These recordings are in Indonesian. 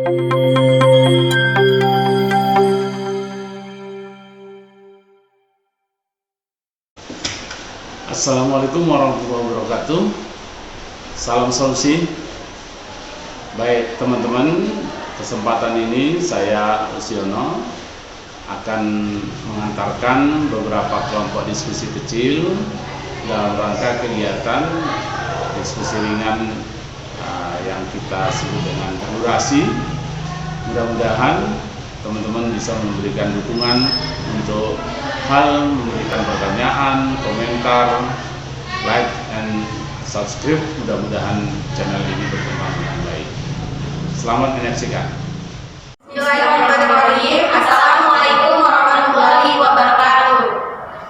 Assalamualaikum warahmatullahi wabarakatuh. Salam solusi. Baik teman-teman, kesempatan ini saya Usiono akan mengantarkan beberapa kelompok diskusi kecil dalam rangka kegiatan diskusi ringan yang kita sebut dengan durasi. Mudah-mudahan teman-teman bisa memberikan dukungan untuk hal memberikan pertanyaan, komentar, like, and subscribe. Mudah-mudahan channel ini berkembang dengan baik. Selamat menyaksikan. Bismillahirrahmanirrahim. Assalamualaikum warahmatullahi wabarakatuh.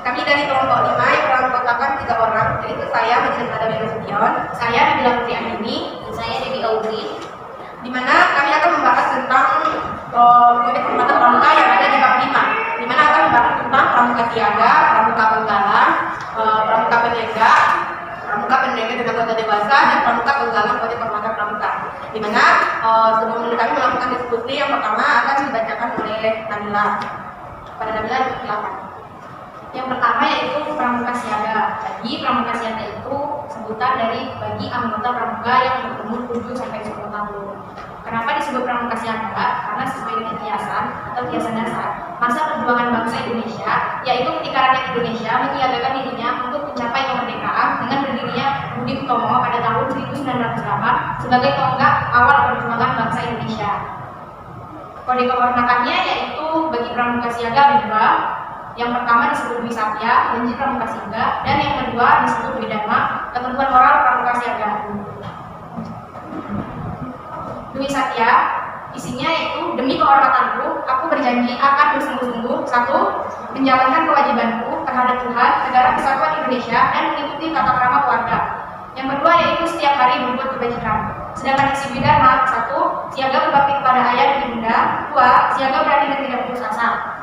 Kami dari kelompok 5 yang beranggotakan 3 orang, yaitu saya Majelis Adam Nasution, saya Nabila Putri Aini, dan saya Dewi Audrey. Di mana kami akan membahas tentang kode kehormatan pramuka yang ada di bab 5, di mana akan membahas tentang pramuka siaga, pramuka penggalang, pramuka penega dan anggota dewasa, dan pramuka penggalang kode kehormatan pramuka. Di mana sebelum kami melakukan diskusi, yang pertama akan dibacakan oleh Nabila. Pada Nabila, silakan. Yang pertama yaitu pramuka siaga. Jadi pramuka siaga itu sebutan bagi anggota pramuka yang berumur 7 sampai 10 tahun. Kenapa disebut pramuka siaga? Karena sesuai dengan kiasan atau kiasan dasar masa perjuangan bangsa Indonesia, yaitu ketika rakyat Indonesia menyiagakan dirinya untuk mencapai kemerdekaan dengan berdirinya Budi Utomo pada tahun 1908 sebagai tonggak awal perjuangan bangsa Indonesia. Kode kehormatannya yaitu bagi pramuka siaga ada 2. Yang pertama disebut Dwi Satya, Janji Pramuka Siaga, dan yang kedua disebut Dwi Dharma, Ketentuan Moral Pramuka Siaga. Dwi Satya isinya yaitu, demi kehormatanku, aku berjanji akan bersungguh-sungguh 1. Menjalankan kewajibanku terhadap Tuhan, negara kesatuan Indonesia, dan mengikuti tata krama keluarga. Yang kedua yaitu setiap hari berbuat kebajikan. Sedangkan isi Dwi Dharma 1. Siaga berbakti kepada ayah dan ibunda. 2. Siaga berani dan tidak putus asa.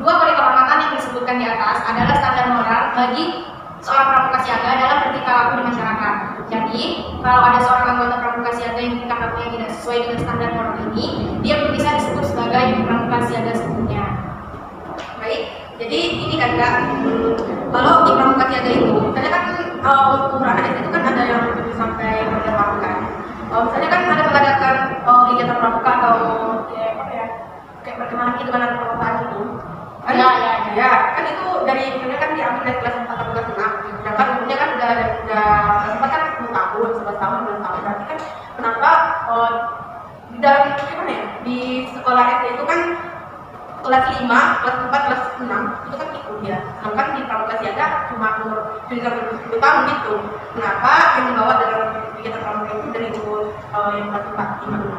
2 kode kehormatan yang disebutkan di atas adalah standar moral bagi seorang pramuka siaga dalam bertingkah laku di masyarakat. Jadi, kalau ada seorang anggota pramuka siaga yang tingkah lakunya tidak sesuai dengan standar moral ini, dia belum bisa disebut sebagai pramuka siaga sebelumnya. Baik, jadi ini kan Kak, kalau di pramuka siaga itu, misalnya kan ukuran itu kan ada yang 7 sampai 10 tahun kan. Misalnya kan ada mengadakan kegiatan pramuka atau kayak perkemahan gitu kan, ada perlombaan itu. Ya, kan itu dari misalnya kan diambil dari kelas 4 atau kelas 6. Sedangkan umurnya kan udah kelas 4 kan 10 tahun, 11 tahun, 12 tahun. Berarti kan kenapa di dalam di sekolah SD itu kan kelas 5, kelas 4, kelas 6 itu kan ikut ya. Sedangkan di pramuka siaga cuma umur 7 sampai 10 tahun gitu. Kenapa yang dibawa dalam kegiatan pramuka itu dari umur yang kelas 4, 5, 6?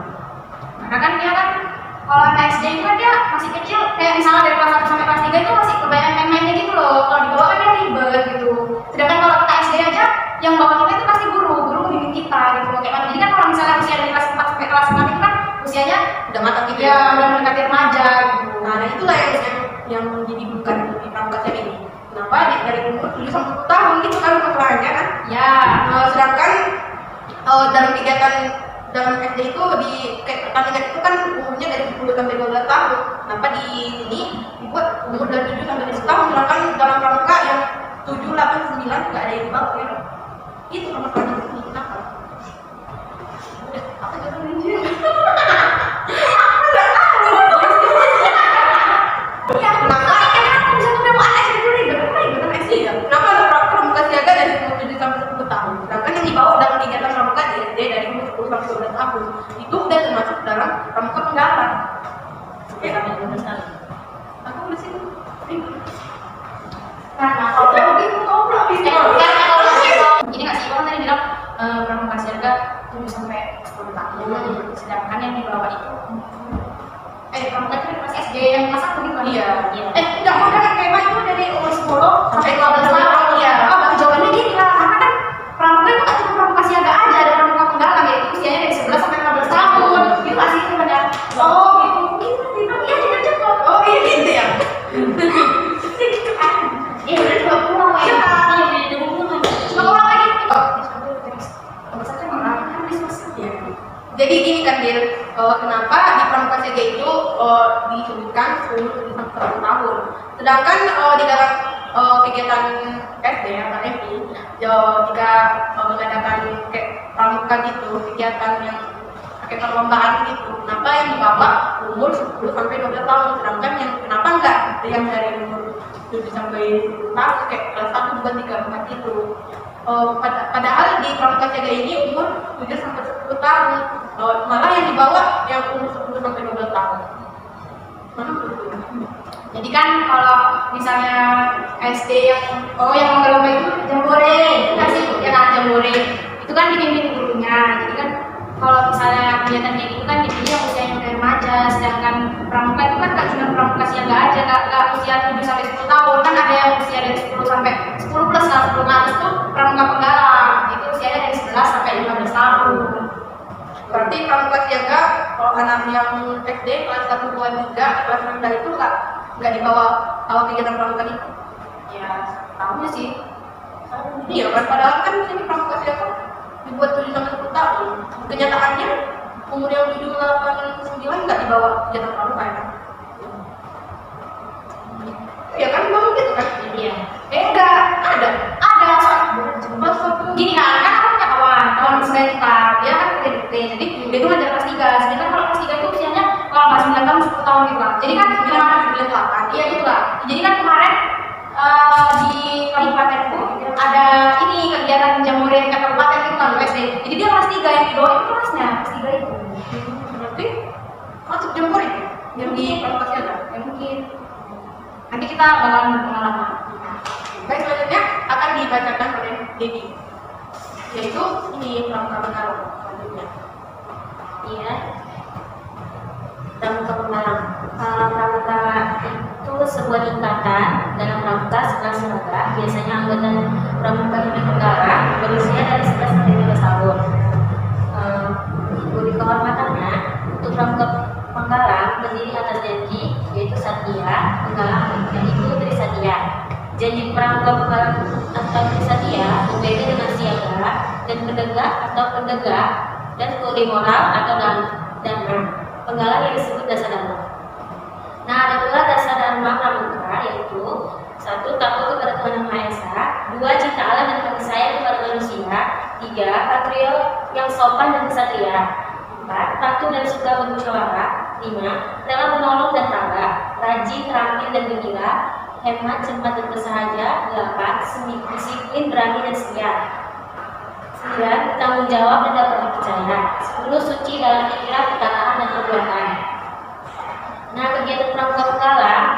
Karena kan dia kan kalau anak SD itu kan dia masih kecil, kayak misalnya dari kelas 1 sampai kelas 3 itu masih kebanyakan main-mainnya gitu loh. Kalau di bawah kan dia ribet gitu. Sedangkan kalau kita SD aja, yang bawa kita itu pasti guru bimbing kita gitu. Kayak mana? Jadi kan kalau misalnya usia dari kelas 4 sampai kelas 6 itu kan usianya udah matang gitu ya, udah mendekati remaja gitu. Nah, itulah yang jadi bukan di pramuka siaga ini. Kenapa dari umur 7 sampai 10 tahun gitu kan masalahnya kan? Ya. Sedangkan dalam kegiatan dalam SD itu di kayak pertandingan itu kan umurnya dari 10 sampai 12 tahun. Kenapa di sini dibuat umur dari 7 sampai 10 tahun? Sedangkan dalam pramuka yang 7, 8, 9 nggak ada yang dibawa ya. Itu nomor pelajaran ini kenapa? Apa jawabannya? Aku nggak tahu. Ya, kenapa? Aku bisa ketemu anak SD dulu bener SD ya. Kenapa ada pramuka siaga dari umur 7 sampai 10 tahun? Sedangkan yang dibawa dalam kegiatan pramuka di SD dari umur 10 sampai 12 tahun itu udah termasuk dalam pramuka penggalang. Oke, aku masih Karena kalau ini nggak sih, orang tadi bilang pramuka siaga 7 sampai 10 tahun. Sedangkan yang di bawah itu pramuka itu kelas SD yang kelas 1 gitu kan? Iya. Enggak, kan kayak itu dari umur 10 sampai 12 tahun. Iya. Bagi jawabannya gini lah, karena kan pramuka itu kan cuma pramuka siaga aja, ada pramuka penggalang yaitu usianya dari 11 sampai 15 tahun. Gitu nggak sih sebenarnya? Oh gitu, iya tidak cukup. Oh iya gitu ya. Iya udah 20 ya. Iya 20 lagi. Coba ulang lagi. Jadi gini kan Bil, Kenapa di pramuka siaga itu disebutkan 10 sampai 1 tahun. Sedangkan di dalam kegiatan SD atau FI jika mengadakan kayak pramuka gitu, kegiatan yang pakai perlombaan gitu, kenapa yang dibawa umur 10 sampai 12 tahun, sedangkan yang kenapa enggak yang dari umur 7 sampai 10 tahun kayak kelas 1, 2, 3, 4 gitu. Padahal di pramuka siaga ini umur 7 sampai 10 tahun, malah yang dibawa yang umur 10 sampai 12 tahun. Jadi kan kalau misalnya SD yang lomba-lomba itu jambore, itu nggak sih ya kan jambore, itu kan dipimpin gurunya. Jadi kan kalau misalnya kegiatan kayak gitu kan dipimpin yang usianya udah remaja, sedangkan pramuka itu kan nggak cuma pramuka siaga aja, nggak usia 7 sampai 10 tahun, kan ada yang usia dari 10 sampai 10 plus lah, 10 tahun itu pramuka penggalang, itu usianya dari 11 sampai 15 tahun. Berarti pramuka siaga kalau anak yang SD kelas 1, 2, 3, kelas rendah itu nggak dibawa kegiatan pramuka itu? Ya, tahunya sih. Iya kan, padahal kan sini pramuka siaga dibuat 7 sampai 10 tahun. Kenyataannya umur yang 7, 8, 9 nggak dibawa kegiatan pramuka ya kan? Iya kan, memang gitu kan? Iya. Enggak, ada Gini kan aku punya kawan sebenarnya kita, dia kan PDP, jadi dia itu ngajar kelas 3, sedangkan kalau kelas 3 itu usianya kalau nggak 9 tahun 10 tahun gitu lah. Jadi kan kemarin 9 iya gitu lah. Jadi kan kemarin di kabupatenku ada ini kegiatan jambore tingkat kabupaten itu kan SD. Jadi dia kelas 3 yang di bawah itu kelasnya kelas 3 itu. berarti masuk jambore yang di pramuka siaga. Ya mungkin nanti kita bakalan berpengalaman. Baik, selanjutnya akan dibacakan oleh Dedi, yaitu ini pramuka penggalang selanjutnya. Iya, pramuka penggalang. Pramuka itu sebuah tingkatan dalam pramuka sekelas lembaga. Biasanya anggota pramuka ini penggalang berusia dari 11 sampai 12 tahun. Budi kehormatannya untuk pramuka penggalang terdiri atas janji, yaitu satya, penggalang, yaitu trisatya. Janji pramuka penggalang atau trisatya berbeda dengan siaga dan pendegak atau pendegak, dan kode moral atau dana. Penggalang yang disebut dasa dharma. Nah, ada pula dasa dharma pramuka, yaitu 1. Takut kepada Tuhan Yang Maha Esa, 2. Cinta Allah dan kasih sayang kepada manusia, 3. Patriot yang sopan dan kesatria, 4. Patuh dan suka bermusyawarah, 5. Rela menolong dan tabah, rajin, terampil dan gembira, hemat, cepat dan bersahaja, 8. Disiplin, berani dan setia, 9. Tanggung jawab dan dapat dipercaya, 10. Suci dalam pikiran, perkataan dan perbuatan. Nah, kegiatan pramuka penggalang,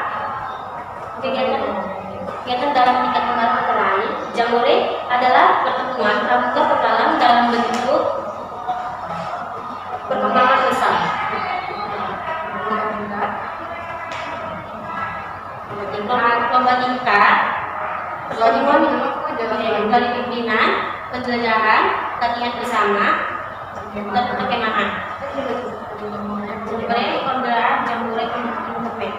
kegiatan dalam tingkat penggalang antara lain, jambore adalah pertemuan pramuka penggalang dalam bentuk perkembangan besar. Lomba tingkat, kali pimpinan, penjelajahan, latihan bersama, dan perkemahan. Jambore kompeten.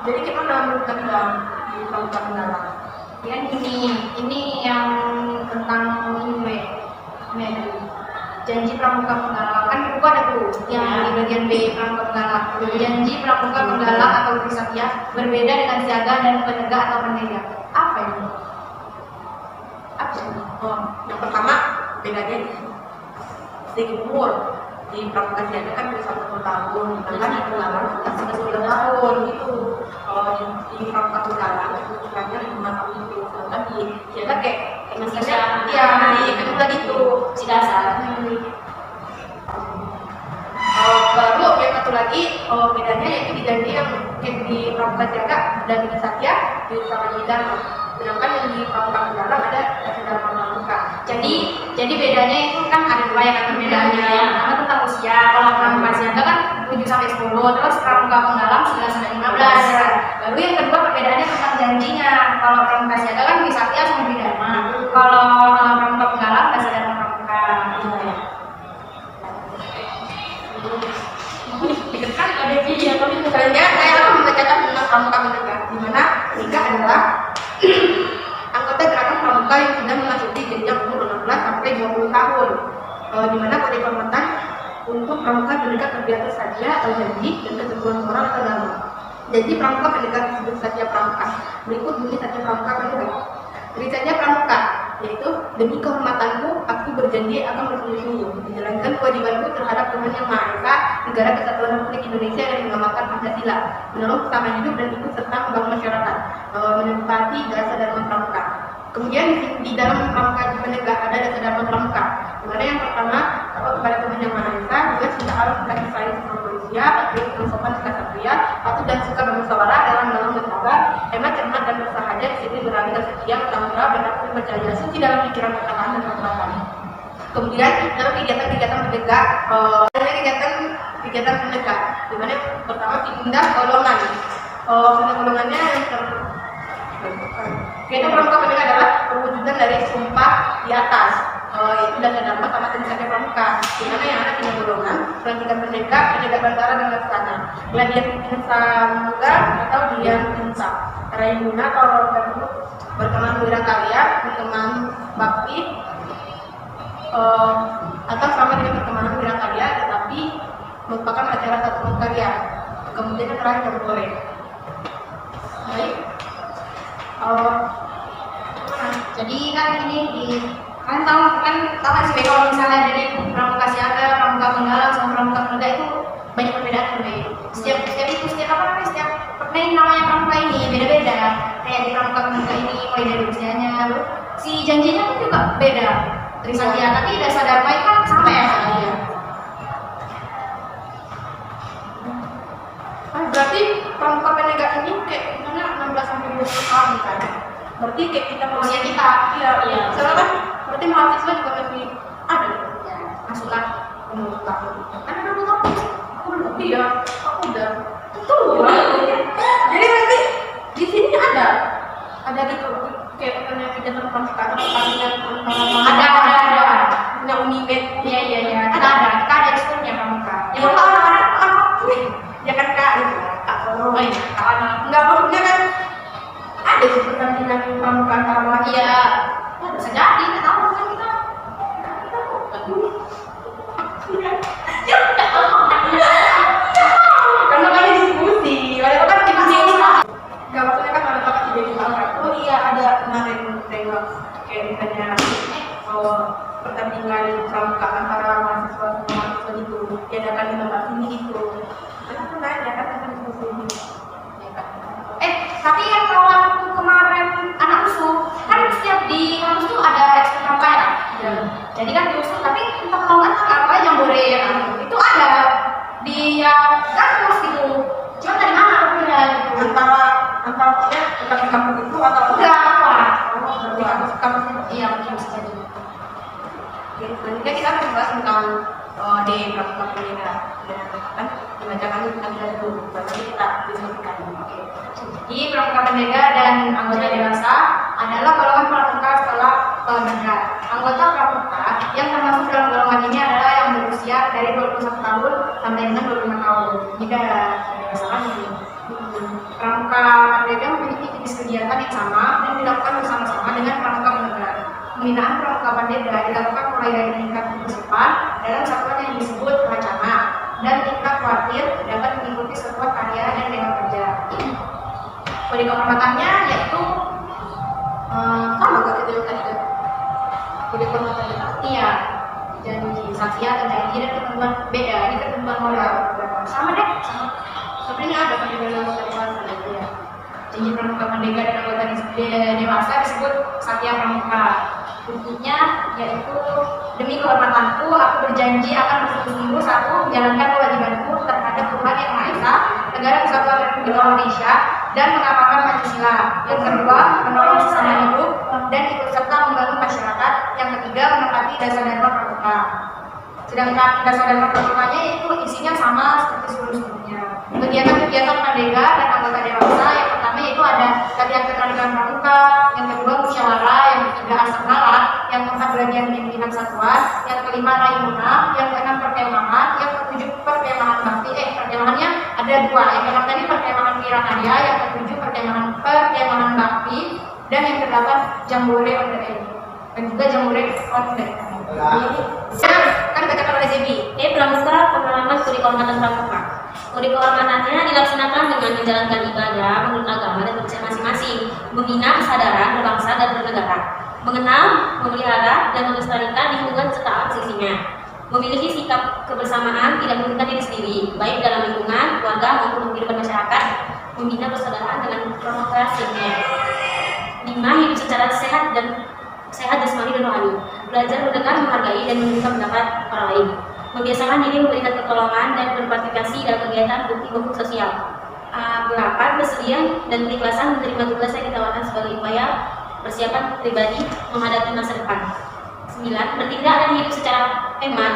Jadi kita menemukan di pramuka penggalang. Ya ini yang tentang ini janji pramuka penggalang, kan buku ada tuh yang di bagian B pramuka penggalang. Janji pramuka penggalang atau trisatya berbeda dengan siaga dan pendegak atau pendegak. Apa ini? Apa? Yang pertama bedanya segi umur. Di pramuka siaga kan bisa 10 tahun, sedangkan di penggalang bisa 10 tahun gitu. Kalau di pramuka penggalang itu ukurannya 5 tahun itu, sedangkan di siaga kayak masih kedua gitu, Si dasar. Baru yang satu lagi bedanya yaitu di janji yang di pramuka siaga dan di satya di sama dharma, sedangkan yang di pramuka penggalang ada dasa dharma pramuka. Jadi bedanya itu kan ada dua yang perbedaannya. Yang pertama tentang usia. Kalau pramuka siaga kan 7 sampai 10, terus pramuka penggalang 9 sampai 15. Lalu yang kedua perbedaannya tentang janjinya. Kalau pramuka siaga kan di satya sama di dharma. Kalau pramuka penggalang dasa dharma pramuka. Kan ada video, tapi misalnya saya akan membacakan tentang pramuka pendegak, di mana pendegak adalah anggota gerakan pramuka yang sudah memasuki jenjang umur 16 sampai 20 tahun, di mana kode kehormatan untuk pramuka penegak kegiatan saja atau janji dan ketentuan moral atau agama. Jadi pramuka penegak disebut saja pramuka. Berikut bunyi saja pramuka penegak. Tulisannya pramuka, yaitu demi kehormatanku, aku berjanji akan bersungguh-sungguh menjalankan kewajibanku terhadap Tuhan Yang Maha Esa, Negara Kesatuan Republik Indonesia dan mengamalkan Pancasila, menolong sesama hidup dan ikut serta membangun masyarakat, menempati dasar dharma pramuka. Kemudian di dalam pramuka penegak ada dasar dharma pramuka. Dimana yang pertama, takut kepada Tuhan Yang Maha Esa, juga cinta alam, kasih sayang sama manusia, patuh dan sopan sikap satria, patuh dan suka bermusyawarah dalam dalam bersabar, hemat, cermat dan bersahaja, disiplin, berani dan setia, bertanggung dan dapat percaya, suci dalam pikiran, perkataan dan perbuatan. Kemudian dalam kegiatan-kegiatan penegak, kegiatan penegak, dimana yang pertama pindah golongan. Golongannya yang kegiatan pramuka penegak adalah perwujudan dari sumpah di atas, yaitu dasar dharma sama tindakan pramuka, di mana yang ada 3 golongan: pelantikan penegak, penegak bantara dan laksana, gladian samudra atau dian insaf, raimuna atau berkenan wira karya, berkenan bakti, atau sama dengan perkemahan wira karya tetapi merupakan acara satu karya. Kemudian yang terakhir jambore. Baik. Jadi kan ini kalian tahu kan sih kalau misalnya dari pramuka siaga, pramuka penggalang sama pramuka penegak itu banyak perbedaan baik. Setiap namanya pramuka ini beda-beda. Kayak di pramuka penegak ini mulai dari usianya, si janjinya pun juga beda. Trisatya, tapi dasar dharma itu kan sama ya. Berarti pramuka penegak ini kayak misalnya 16 sampai 20 tahun kan. Berarti kayak kita Usia kita. Iya. Soalnya kan berarti mahasiswa juga masih ada ya. Masuklah umur tahun. Kan kamu tahu? Aku belum. Iya, aku udah tua. Jadi nanti di sini ada gitu kayak kegiatan pramuka atau pertandingan Ada. punya Unimed. Iya. Ada. Kita ada ekskulnya pramuka. Ya kalau anak-anak ya kan kak gitu. Kak kalau enggak maksudnya kan ada sih pertandingan pramuka antara laki. Iya. Bisa jadi, nggak tahu kan kita. Ya enggak tahu. Karena kali diskusi, padahal kan diskusi enggak maksudnya kan ada pakai jadi orang. Oh iya ada kemarin tengok kayak misalnya pertandingan pramuka antara mahasiswa sama mahasiswa itu diadakan di tempat ini gitu. Kenapa nanya kan tentang diskusi ini? Tapi yang kawanku kemarin anak usul kan setiap di kampus tuh ada ekskul pramuka ya. Jadi kan diusul, tapi entah kawan apa jambore ya itu ada di kampus gitu. Cuma dari mana punya gitu? Antara punya di kampus itu atau enggak apa? di kampus itu? Iya mungkin bisa jadi. Selanjutnya kita akan membahas tentang di pramuka penegak kan dibacakan tentang dulu baru kita diskusikan. Jadi pramuka penegak dan anggota dewasa adalah golongan pramuka setelah penegak. Anggota pramuka yang termasuk dalam golongan ini adalah yang berusia dari 21 tahun sampai dengan 25 tahun. Jika dewasa kan pramuka penegak memiliki jenis kegiatan yang sama dan dilakukan bersama-sama dengan pramuka penegak. Pembinaan pramuka penegak dilakukan mulai dari tingkat kesusipan dalam satuan yang disebut wacana dan tingkat kuartir dapat mengikuti satuan karya dan dewan kerja. Kode kehormatannya yaitu sama gak kita yang tadi kan? Kode kehormatannya iya janji satya dan janji dan ketentuan beda ini ketentuan moral sama deh sama sebenarnya ada perjanjian anggota dewasa ya. janji pramuka penegak dan anggota dewasa disebut satya pramuka. Bunyinya yaitu demi kehormatanku aku berjanji akan bersungguh-sungguh satu menjalankan kewajibanku terhadap Tuhan Yang Maha Esa, Negara Kesatuan Republik Indonesia dan mengamalkan Pancasila. Yang kedua menolong sesama hidup dan ikut serta membangun masyarakat. Yang ketiga menepati dasar dharma pramuka. Sedangkan dasar dharma pramukanya itu isinya sama seperti sebelum-sebelumnya. Kegiatan-kegiatan penegak dan anggota dewasa yang pertama yaitu ada latihan keterampilan pramuka, yang kedua musyawarah, yang ketiga asrama, yang keempat bagian pimpinan satuan, yang kelima raimuna, yang keenam perkemahan, yang ketujuh perkemahan bakti. Perkemahannya ada dua, yang keenam tadi perkemahan wirakarya, yang ketujuh perkemahan bakti, dan yang kedelapan jambore on the air dan juga jambore on the air. Kan dibacakan oleh Zebi. Pramuka, pengalaman kode kehormatan pramuka. Kode kehormatannya dilaksanakan dengan menjalankan ibadah menurut agama dan kepercayaan masing-masing, membina kesadaran berbangsa dan bernegara, mengenal, memelihara, dan melestarikan lingkungan serta alam seisinya, memiliki sikap kebersamaan, tidak merugikan diri sendiri, baik dalam lingkungan, keluarga maupun kehidupan masyarakat, membina persaudaraan dengan demokrasi. 5. Hidup secara sehat jasmani dan rohani, belajar mendengar, menghargai, dan meminta pendapat orang lain, membiasakan diri memberikan pertolongan dan berpartisipasi dalam kegiatan bukti sosial. 8. Bersedia dan keikhlasan menerima tugas yang ditawarkan sebagai upaya persiapan pribadi menghadapi masa depan. 9. Bertindak dan hidup secara hemat.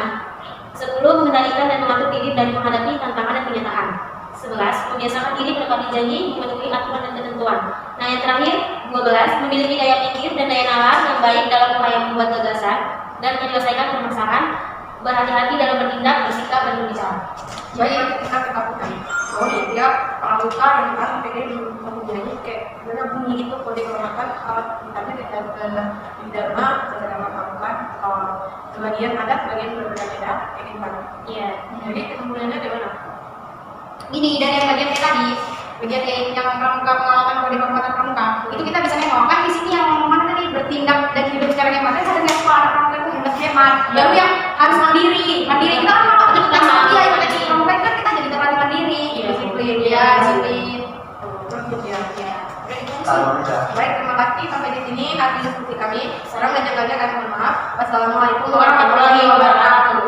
10. Mengendalikan dan mengatur diri dari menghadapi tantangan dan kenyataan. 11. Membiasakan diri menepati janji, mematuhi aturan dan ketentuan. Nah, yang terakhir, 12. Memiliki daya pikir dan daya nalar yang baik dalam upaya membuat gagasan dan menyelesaikan permasalahan, berhati-hati dalam bertindak, bersikap, dan berbicara. Jadi kita ketakutan bahwa dia pramuka yang kan pengen mempunyai kayak gimana bunyi itu kode kehormatan misalnya di Dharma pramuka sebagian ada sebagian berbeda kayak gimana. Iya. Jadi kesimpulannya gimana? Gini, dari yang bagian tadi, bagian yang pramuka, pengalaman kode kehormatan pramuka, itu kita bisa nengok kan di sini yang ngomong tadi bertindak dan hidup secara hemat. Kan ada level anak pramuka itu hidup hemat. Baru yang harus mandiri kita kan kalau kita mandiri ya pada pramuka kan kita jadi terlatih mandiri, disiplin ya, disiplin. Terus ya. Baik, terima kasih sampai di sini hasil diskusi kami. Sekarang banyak-banyak kami mohon maaf. Wassalamualaikum warahmatullahi wabarakatuh.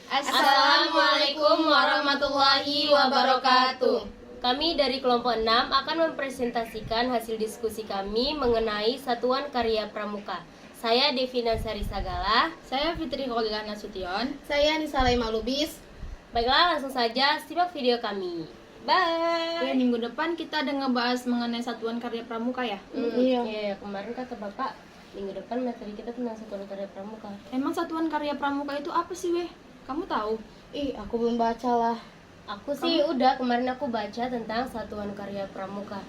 Assalamualaikum warahmatullahi wabarakatuh. Kami dari kelompok 6 akan mempresentasikan hasil diskusi kami mengenai Satuan Karya Pramuka. Saya Devina Sari Sagala. Saya Fitri Kholila Nasution. Saya Nisalai Malubis. Baiklah, langsung saja simak video kami. Bye. Oke, minggu depan kita ada ngebahas mengenai Satuan Karya Pramuka ya. Iya, kemarin kata Bapak minggu depan materi kita tentang Satuan Karya Pramuka. Emang Satuan Karya Pramuka itu apa sih, Weh? Kamu tahu? Ih, aku belum baca lah. Aku sih udah, kemarin aku baca tentang Satuan Karya Pramuka.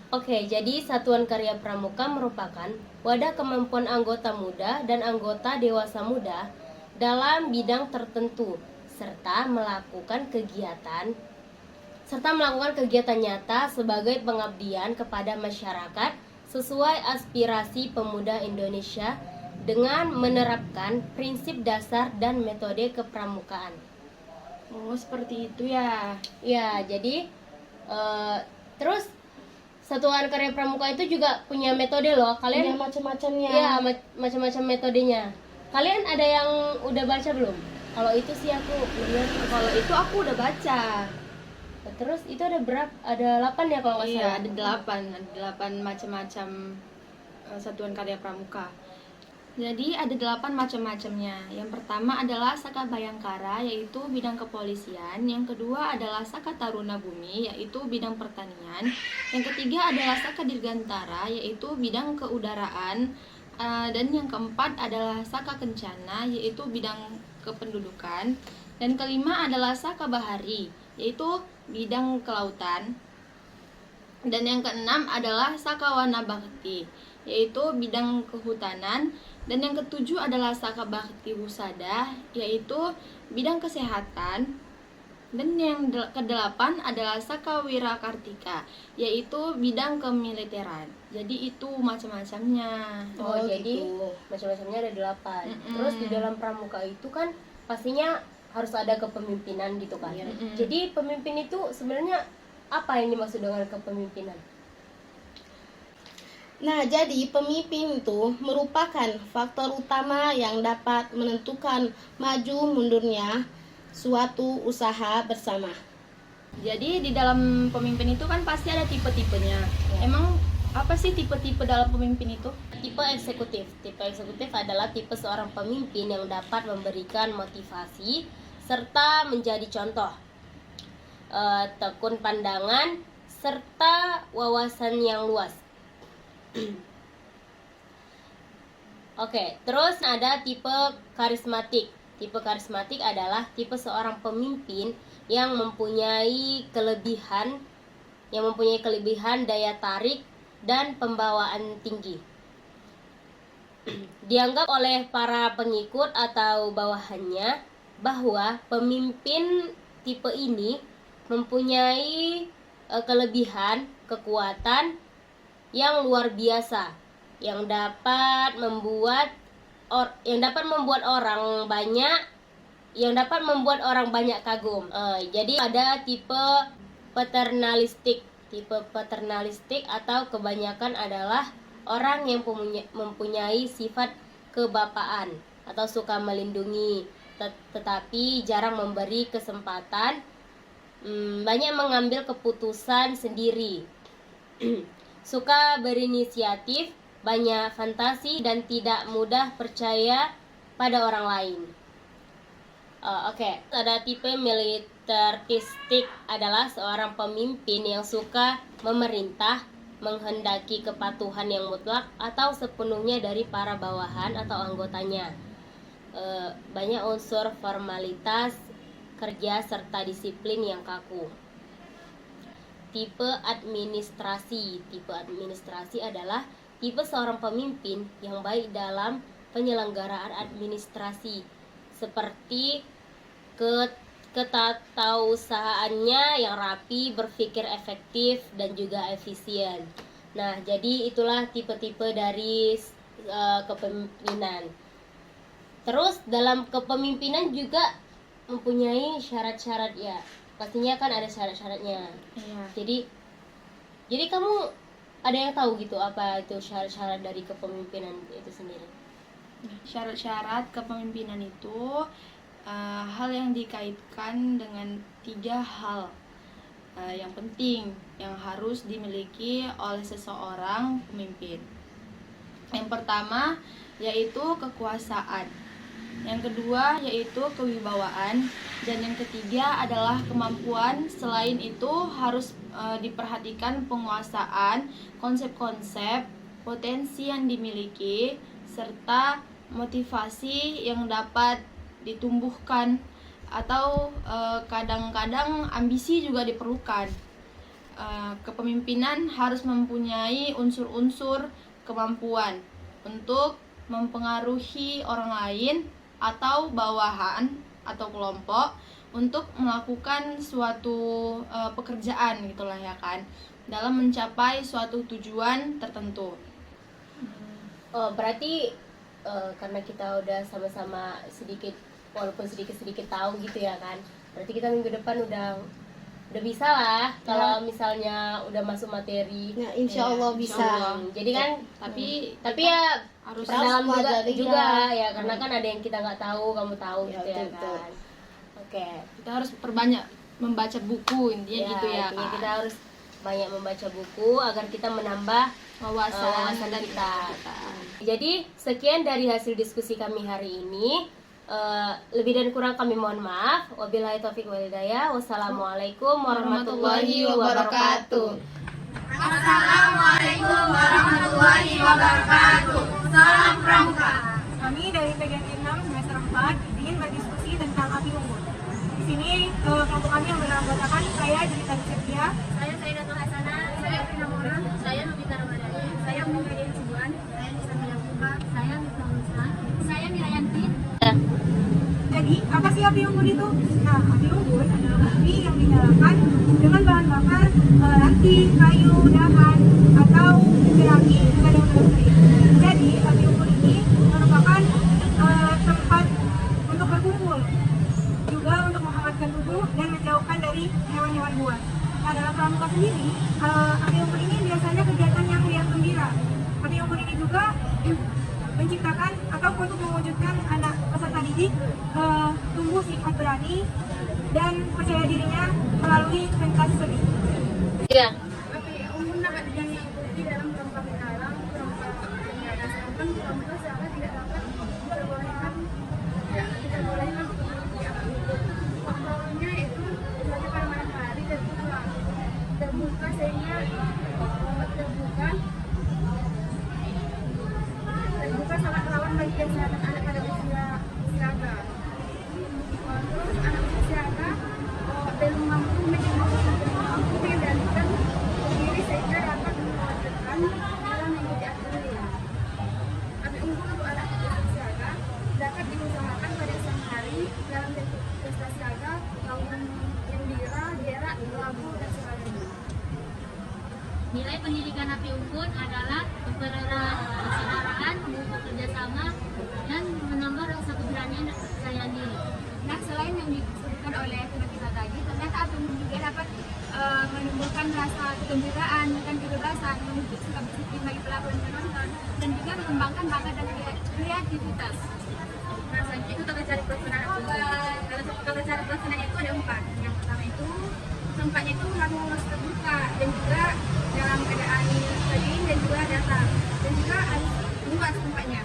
Oke, jadi Satuan Karya Pramuka merupakan wadah kemampuan anggota muda dan anggota dewasa muda dalam bidang tertentu serta melakukan kegiatan nyata sebagai pengabdian kepada masyarakat sesuai aspirasi pemuda Indonesia dengan menerapkan prinsip dasar dan metode kepramukaan. Oh, seperti itu ya. Ya, jadi terus Satuan Karya Pramuka itu juga punya metode loh. Kalian Punya macam-macamnya. ya macam-macam metodenya. Kalian ada yang udah baca belum? Kalau itu sih aku belum. Kalau itu aku udah baca. Terus itu ada berapa? Ada 8 ya kalau nggak Iya, salah. ada 8 macam-macam Satuan Karya Pramuka. Jadi ada 8 macam-macamnya. Yang pertama adalah Saka Bayangkara, yaitu bidang kepolisian. Yang kedua adalah Saka Taruna Bumi, yaitu bidang pertanian. Yang ketiga adalah Saka Dirgantara, yaitu bidang keudaraan. Dan yang keempat adalah Saka Kencana, yaitu bidang kependudukan. Dan kelima adalah Saka Bahari, yaitu bidang kelautan. Dan yang keenam adalah Saka Wana Bakti, yaitu bidang kehutanan. Dan yang ketujuh adalah Saka Bakti Husada, yaitu bidang kesehatan. Dan yang kedelapan adalah Saka Wirakartika, yaitu bidang kemiliteran. Jadi itu macam-macamnya. Oh, jadi gitu. macam-macamnya ada 8. Terus di dalam pramuka itu kan pastinya harus ada kepemimpinan gitu kan. Jadi pemimpin itu sebenarnya apa yang dimaksud dengan kepemimpinan? Nah, jadi pemimpin itu merupakan faktor utama yang dapat menentukan maju mundurnya suatu usaha bersama. Jadi di dalam pemimpin itu kan pasti ada tipe-tipenya. Emang apa sih tipe-tipe dalam pemimpin itu? Tipe eksekutif. Tipe eksekutif adalah tipe seorang pemimpin yang dapat memberikan motivasi serta menjadi contoh, tekun pandangan serta wawasan yang luas. Oke, terus ada tipe karismatik. Tipe karismatik adalah tipe seorang pemimpin yang mempunyai kelebihan daya tarik dan pembawaan tinggi. Dianggap oleh para pengikut atau bawahannya bahwa pemimpin tipe ini mempunyai kelebihan, kekuatan yang luar biasa yang dapat membuat orang banyak kagum. Jadi ada tipe paternalistik. Tipe paternalistik atau kebanyakan adalah orang yang mempunyai sifat kebapaan atau suka melindungi, tetapi jarang memberi kesempatan, banyak mengambil keputusan sendiri, suka berinisiatif, banyak fantasi, dan tidak mudah percaya pada orang lain. Ada tipe militaristik, adalah seorang pemimpin yang suka memerintah, menghendaki kepatuhan yang mutlak atau sepenuhnya dari para bawahan atau anggotanya. Banyak unsur formalitas kerja serta disiplin yang kaku. Tipe administrasi. Tipe administrasi adalah tipe seorang pemimpin yang baik dalam penyelenggaraan administrasi, seperti ketatausahaannya yang rapi, berpikir efektif, dan juga efisien. Nah, jadi itulah tipe-tipe dari kepemimpinan. Terus dalam kepemimpinan juga mempunyai syarat-syarat ya. Pastinya kan ada syarat-syaratnya. Iya. Jadi kamu ada yang tahu gitu apa itu syarat-syarat dari kepemimpinan itu sendiri? Syarat-syarat kepemimpinan itu hal yang dikaitkan dengan 3 hal yang penting yang harus dimiliki oleh seseorang pemimpin. Yang pertama yaitu kekuasaan, yang kedua yaitu kewibawaan, dan yang ketiga adalah kemampuan. Selain itu harus diperhatikan penguasaan, konsep-konsep, potensi yang dimiliki, serta motivasi yang dapat ditumbuhkan, atau kadang-kadang ambisi juga diperlukan. Kepemimpinan harus mempunyai unsur-unsur kemampuan untuk mempengaruhi orang lain atau bawahan atau kelompok untuk melakukan suatu pekerjaan gitulah ya kan, dalam mencapai suatu tujuan tertentu. Berarti karena kita udah sama-sama walaupun sedikit tahu gitu ya kan, berarti kita minggu depan udah bisa lah kalau misalnya udah masuk materi. Nah, insya Allah bisa. Jadi kan Tapi ya harus dalam juga ya, karena Hmm. kan ada yang kita nggak tahu, kamu tahu Ya, gitu ya betul. kan. Oke. kita harus perbanyak membaca buku, intinya gitu ya intinya kan. kita harus banyak membaca buku agar kita menambah wawasan kita. Jadi sekian dari hasil diskusi kami hari ini. Lebih dan kurang kami mohon maaf. Wabillahi taufiq wal hidayah. Wassalamualaikum warahmatullahi wabarakatuh. Assalamualaikum warahmatullahi wabarakatuh. Salam Pramuka. Kami dari PGRI 6 semester 4 ingin berdiskusi tentang api unggun. Di sini kelompok kami yang beranggotakan saya Jelita Setia, Saya Saidatul Hasanah, saya Prina Mora, saya Nubita Ramadhani, saya Muhammad Juwan, saya Islamia Kuba, saya Mifta Muslan, saya Mirayanti. Jadi, apa sih api unggun itu? Nah, api unggun adalah api yang dinyalakan dengan bahan bakar ranting, kayu, dahan, atau jerami juga daun listrik. Jadi, api unggun ini merupakan tempat untuk berkumpul, juga untuk menghangatkan tubuh dan menjauhkan dari hewan-hewan buas. Nah, dalam pramuka sendiri, api unggun ini biasanya kegiatan yang riang gembira. Api unggun ini juga menciptakan atau untuk mewujudkan anak peserta didik tumbuh sifat berani dan percaya dirinya melalui pentas seni. Ya. Api unggun dapat diikuti dalam pramuka pekalang, pramuka penjara, sedangkan pramuka secara tidak dapat diperbolehkan faktornya itu cuaca pada malam hari terbuka sehingga terbuka sangat rawan bagi kesehatan anak pada usia siaga. Terus anak usia siaga belum mampu mengendalikan Nilai pendidikan api unggun adalah keberadaan persaudaraan, mutu kerjasama, dan menambah rasa keberanian percaya diri. Nah, selain yang disebutkan oleh teman kita tadi, ternyata api unggun juga dapat menumbuhkan rasa kegembiraan dan kebebasan, membentuk sikap disiplin bagi pelaku dan penonton, dan juga mengembangkan bakat dan kreativitas. Nah, selanjutnya itu tata cara pelaksanaan api unggun. Tata cara pelaksanaan itu ada 4. Yang pertama itu tempatnya itu harus terbuka dan juga dalam keadaan kering dan juga datar, dan juga harus luas tempatnya.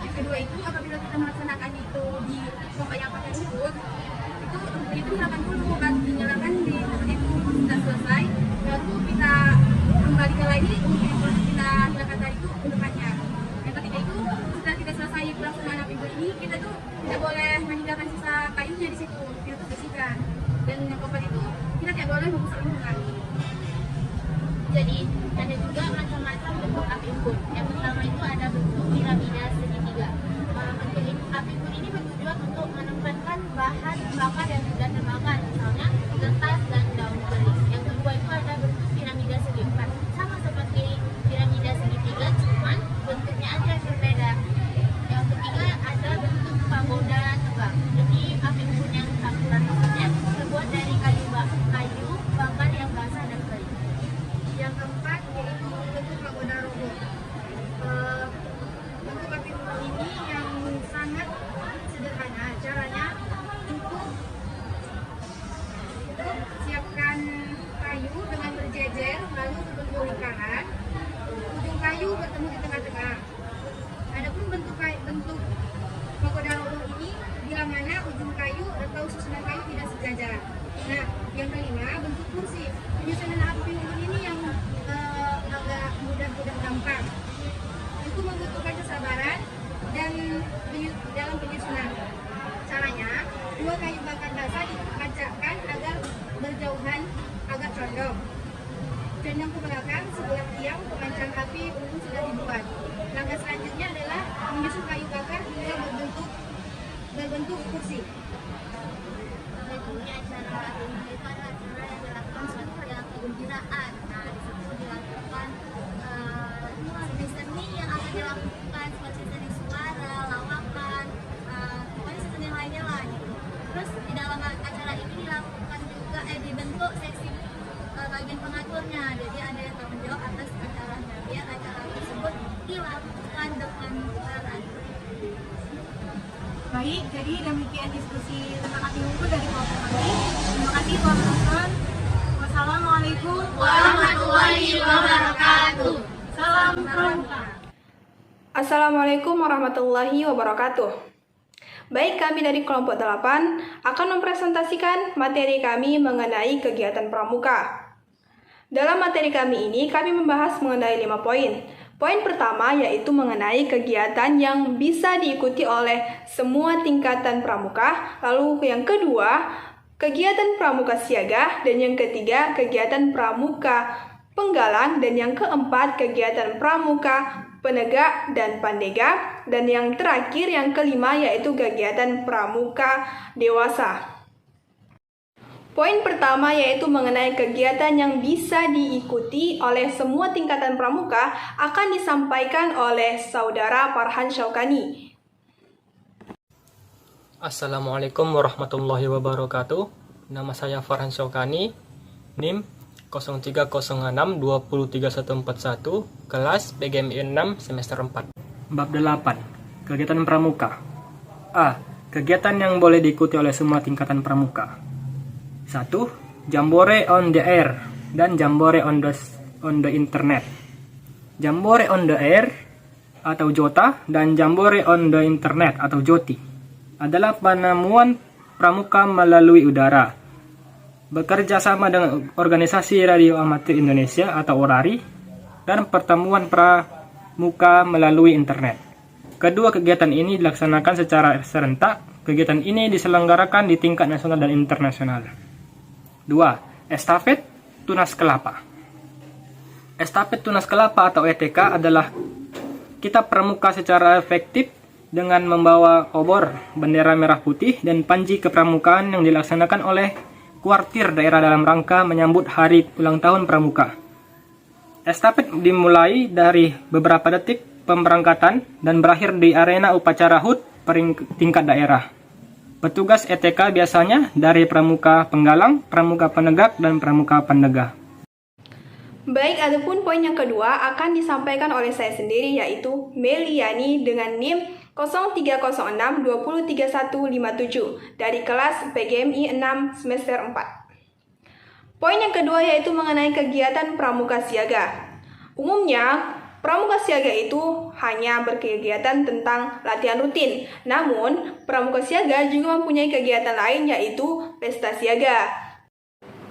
Yang kedua itu apabila kita melaksanakan itu di tempat yang pakai unggun, itu nyalakan dulu, baru dinyalakan di tempat itu sudah selesai, lalu kita kembalikan lagi untuk kita nyalakan tadi itu ke depannya. Yang ketiga itu setelah kita selesai pelaksanaan api unggun ini, kita tuh tidak boleh meninggalkan sisa kayunya di situ, kita tuh bersihkan. Dan yang keempat itu kita tidak boleh merusak lingkungan. Jadi ada juga macam-macam bentuk api unggun. Yang pertama itu ada bentuk piramida segitiga. Bentuk api unggun ini bertujuan untuk menempatkan bahan bakar yang sudah terbakar, misalnya kertas dan daun kering. Yang kedua itu ada bentuk piramida segi empat, sama seperti piramida segitiga, cuman bentuknya aja yang berbeda. Yang ketiga ada bentuk pagoda tegak. Jadi api unggun yang campuran tersebut terbuat dari kayu bakar yang basah dan kering. Yang keempat yaitu bentuk pagoda roboh. Bentuk api unggun ini yang sangat sederhana. Caranya cukup siapkan kayu dengan berjejer lalu berbentuk lingkaran. Ujung kayu bertemu di tengah-tengah. Adapun bentuk pagoda roboh ini bila mana ujung kayu atau susunan kayu tidak sejajar. Nah, yang kelima bentuk kursi. Penyusunan api unggun ini yang agak mudah gampang. Itu membutuhkan kesabaran dan dalam penyusunan. Caranya, 2 kayu bakar basah ditancapkan agar berjauhan agak condong. Condong ke belakang, sebelah tiang pemancar api unggun sudah dibuat. Langkah selanjutnya adalah menyusun kayu bakar hingga berbentuk kursi. Ini acara api unggun itu adalah acara yang dilakukan suatu yang kegembiraan. Nah, di situ dilakukan seni yang akan dilakukan seperti seni suara, lawakan, pokoknya seni lainnya lah gitu. Terus di dalam acara ini dilakukan juga dibentuk seksi bagian pengaturnya. Jadi ada yang tanggung jawab atas acaranya biar acara tersebut dilakukan dengan transparan. Baik, jadi demikian diskusi tentang api unggun dari kelompok kami. Terima kasih telah menonton. Wassalamualaikum warahmatullahi wabarakatuh. Salam Pramuka. Assalamualaikum warahmatullahi wabarakatuh. Baik, kami dari kelompok 8 akan mempresentasikan materi kami mengenai kegiatan pramuka. Dalam materi kami ini, kami membahas mengenai 5 poin. Poin pertama yaitu mengenai kegiatan yang bisa diikuti oleh semua tingkatan pramuka. Lalu yang kedua, kegiatan pramuka siaga. Dan yang ketiga, kegiatan pramuka penggalang. Dan yang keempat, kegiatan pramuka penegak dan pandega. Dan yang terakhir, yang kelima, yaitu kegiatan pramuka dewasa. Poin pertama yaitu mengenai kegiatan yang bisa diikuti oleh semua tingkatan pramuka akan disampaikan oleh Saudara Farhan Syaukani. Assalamualaikum warahmatullahi wabarakatuh. Nama saya Farhan Syaukani, NIM 0306-23141, kelas PGMI 6 semester 4. Bab 8. Kegiatan pramuka. A. Kegiatan yang boleh diikuti oleh semua tingkatan pramuka. 1. Jambore on the air dan jambore on the internet. Jambore on the air atau Jota dan jambore on the internet atau Joti adalah penemuan pramuka melalui udara. Bekerja sama dengan Organisasi Radio Amatir Indonesia atau ORARI dan pertemuan pramuka melalui internet. Kedua kegiatan ini dilaksanakan secara serentak. Kegiatan ini diselenggarakan di tingkat nasional dan internasional. 2. Estafet Tunas Kelapa. Estafet Tunas Kelapa atau ETK adalah kita pramuka secara efektif dengan membawa obor, bendera merah putih, dan panji kepramukaan yang dilaksanakan oleh kuartir daerah dalam rangka menyambut hari ulang tahun pramuka. Estafet dimulai dari beberapa detik pemberangkatan dan berakhir di arena upacara HUT tingkat daerah. Petugas ETK biasanya dari pramuka penggalang, pramuka penegak, dan pramuka pendegah. Baik, adapun poin yang kedua akan disampaikan oleh saya sendiri, yaitu Meliani dengan NIM 0306203157 dari kelas PGMI 6 semester 4. Poin yang kedua yaitu mengenai kegiatan pramuka siaga. Umumnya, pramuka siaga itu hanya berkegiatan tentang latihan rutin. Namun, pramuka siaga juga mempunyai kegiatan lain yaitu pesta siaga.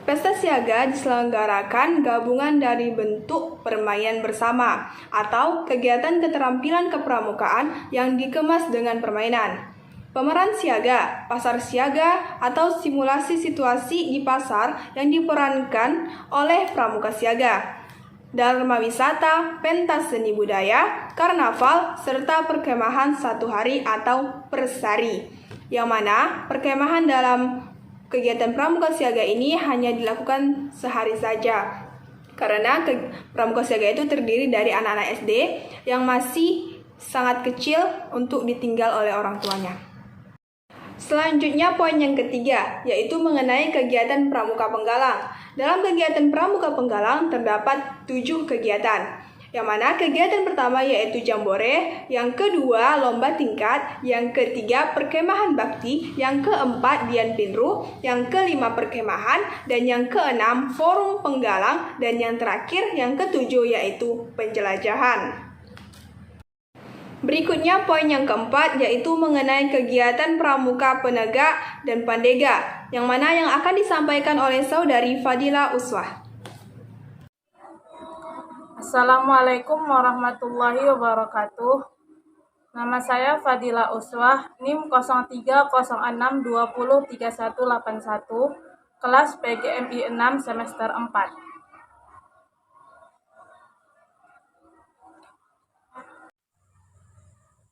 Pesta siaga diselenggarakan gabungan dari bentuk permainan bersama atau kegiatan keterampilan kepramukaan yang dikemas dengan permainan. Pemeran siaga, pasar siaga, atau simulasi situasi di pasar yang diperankan oleh pramuka siaga. Dharma wisata, pentas seni budaya, karnaval, serta perkemahan satu hari atau persari. Yang mana perkemahan dalam kegiatan pramuka siaga ini hanya dilakukan sehari saja. Karena pramuka siaga itu terdiri dari anak-anak SD yang masih sangat kecil untuk ditinggal oleh orang tuanya. Selanjutnya poin yang ketiga, yaitu mengenai kegiatan pramuka penggalang. Dalam kegiatan pramuka penggalang terdapat 7 kegiatan. Yang mana kegiatan pertama yaitu jambore, yang kedua lomba tingkat, yang ketiga perkemahan bakti, yang keempat dian pinru, yang kelima perkemahan, dan yang keenam forum penggalang, dan yang terakhir yang ketujuh yaitu penjelajahan. Berikutnya poin yang keempat yaitu mengenai kegiatan pramuka penegak dan pandega, yang mana yang akan disampaikan oleh saudari Fadila Uswah. Assalamualaikum warahmatullahi wabarakatuh. Nama saya Fadila Uswah, NIM 0306203181, kelas PGMI 6 semester 4.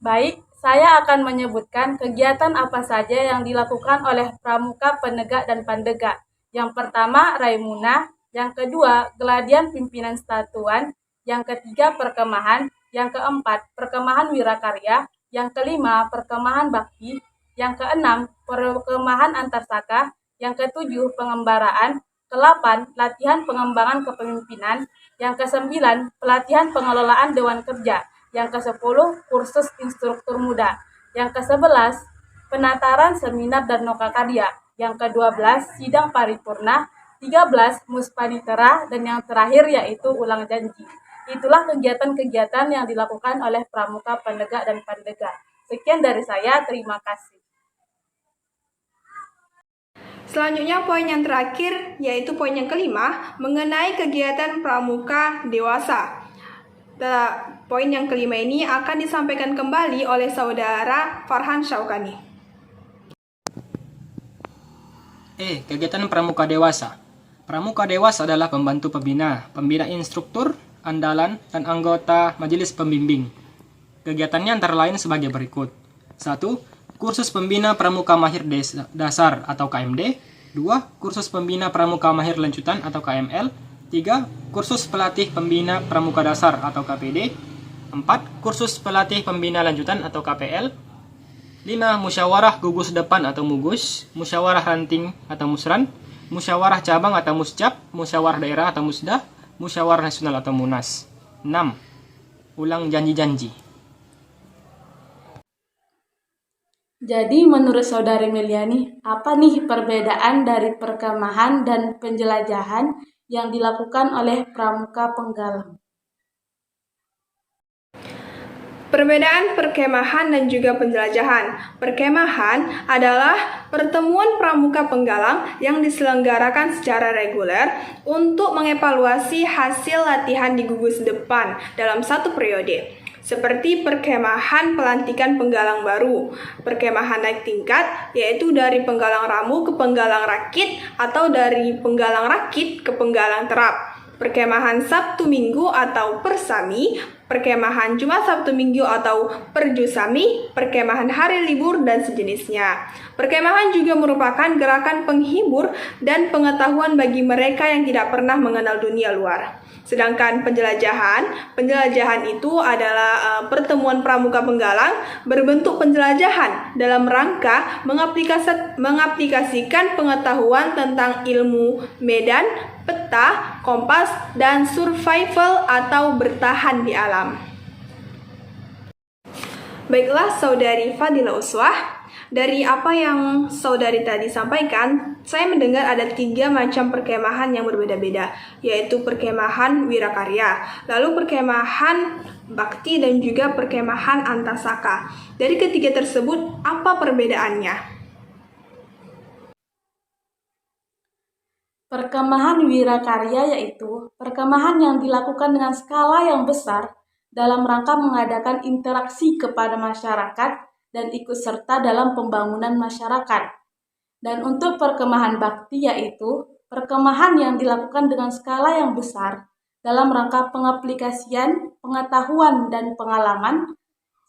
Baik, saya akan menyebutkan kegiatan apa saja yang dilakukan oleh pramuka penegak dan pandega. Yang pertama, Raimuna. Yang kedua, geladian pimpinan statuan. Yang ketiga, perkemahan. Yang keempat, perkemahan wirakarya. Yang kelima, perkemahan bakti. Yang keenam, perkemahan antarsaka. Yang ketujuh, pengembaraan. Ke-8, latihan pengembangan kepemimpinan. Yang ke-9, pelatihan pengelolaan dewan kerja. Yang ke-10, kursus instruktur muda. Yang ke-11, penataran seminar dan nokakarya. Yang ke-12, sidang paripurna. 13, muspaditera. Dan yang terakhir yaitu ulang janji. Itulah kegiatan-kegiatan yang dilakukan oleh pramuka penegak dan pandega. Sekian dari saya, terima kasih. Selanjutnya poin yang terakhir yaitu poin yang kelima mengenai kegiatan pramuka dewasa. Poin yang kelima ini akan disampaikan kembali oleh saudara Farhan Syaukani. Kegiatan pramuka dewasa. Pramuka dewasa adalah pembantu pembina instruktur, andalan, dan anggota majelis pembimbing. Kegiatannya antara lain sebagai berikut. 1. Kursus pembina pramuka mahir dasar atau KMD. 2. Kursus pembina pramuka mahir lanjutan atau KML. 3. Kursus pelatih pembina pramuka dasar atau KPD. 4. Kursus pelatih pembina lanjutan atau KPL. 5. Musyawarah gugus depan atau MUGUS. Musyawarah ranting atau MUSRAN. Musyawarah cabang atau MUSCAP. Musyawarah daerah atau MUSDA. Musyawarah nasional atau MUNAS. 6. Ulang janji-janji. Jadi menurut saudari Meliani, apa nih perbedaan dari perkemahan dan penjelajahan yang dilakukan oleh pramuka penggalang? Perbedaan perkemahan dan juga penjelajahan. Perkemahan adalah pertemuan pramuka penggalang yang diselenggarakan secara reguler untuk mengevaluasi hasil latihan di gugus depan dalam satu periode. Seperti perkemahan pelantikan penggalang baru, perkemahan naik tingkat, yaitu dari penggalang ramu ke penggalang rakit atau dari penggalang rakit ke penggalang terap. Perkemahan Sabtu Minggu atau persami, perkemahan Jumat Sabtu Minggu atau perjusami, perkemahan hari libur, dan sejenisnya. Perkemahan juga merupakan gerakan penghibur dan pengetahuan bagi mereka yang tidak pernah mengenal dunia luar. Sedangkan penjelajahan itu adalah pertemuan pramuka penggalang berbentuk penjelajahan dalam rangka mengaplikasikan pengetahuan tentang ilmu medan, peta, kompas, dan survival atau bertahan di alam. Baiklah saudari Fadila Uswah, dari apa yang saudari tadi sampaikan, saya mendengar ada 3 macam perkemahan yang berbeda-beda, yaitu perkemahan wirakarya, lalu perkemahan bakti, dan juga perkemahan antasaka. Dari ketiga tersebut, apa perbedaannya? Perkemahan wirakarya yaitu perkemahan yang dilakukan dengan skala yang besar dalam rangka mengadakan interaksi kepada masyarakat dan ikut serta dalam pembangunan masyarakat. Dan untuk perkemahan bakti yaitu perkemahan yang dilakukan dengan skala yang besar dalam rangka pengaplikasian pengetahuan dan pengalaman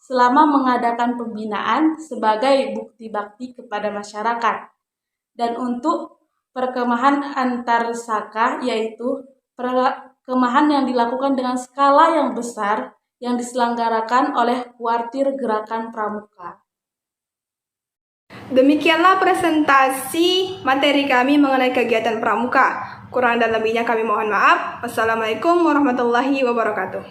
selama mengadakan pembinaan sebagai bukti bakti kepada masyarakat. Dan untuk perkemahan antarsaka yaitu perkemahan yang dilakukan dengan skala yang besar yang diselenggarakan oleh Kuartir Gerakan Pramuka. Demikianlah presentasi materi kami mengenai kegiatan pramuka. Kurang dan lebihnya kami mohon maaf. Wassalamualaikum warahmatullahi wabarakatuh.